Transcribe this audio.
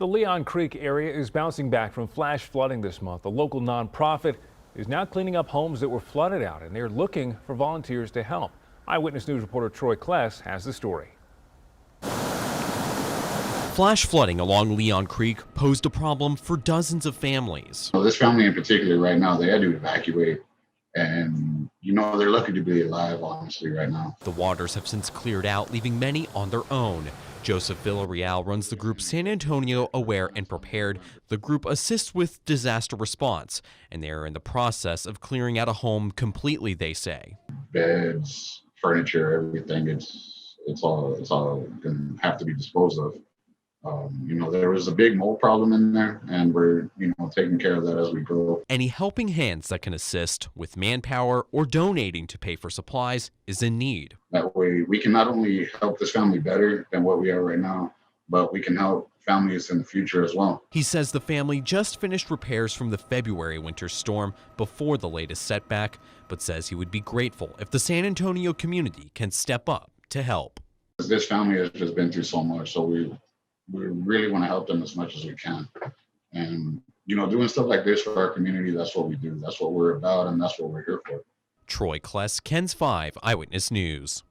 The Leon Creek area is bouncing back from flash flooding this month. A local nonprofit is now cleaning up homes that were flooded out, and they're looking for volunteers to help. Eyewitness News reporter Troy Kless has the story. Flash flooding along Leon Creek posed a problem for dozens of families. This family in particular right now, they had to evacuate. And, they're lucky to be alive, honestly, right now. The waters have since cleared out, leaving many on their own. Joseph Villarreal runs the group San Antonio Aware and Prepared. The group assists with disaster response, and they are in the process of clearing out a home completely, they say. Beds, furniture, everything, it's all going to have to be disposed of. There was a big mold problem in there, and we're, taking care of that as we go. Any helping hands that can assist with manpower or donating to pay for supplies is in need. That way, we can not only help this family better than what we are right now, but we can help families in the future as well. He says the family just finished repairs from the February winter storm before the latest setback, but says he would be grateful if the San Antonio community can step up to help. This family has just been through so much, so we really want to help them as much as we can. And, doing stuff like this for our community, that's what we do. That's what we're about, and that's what we're here for. Troy Kless, KENS 5 Eyewitness News.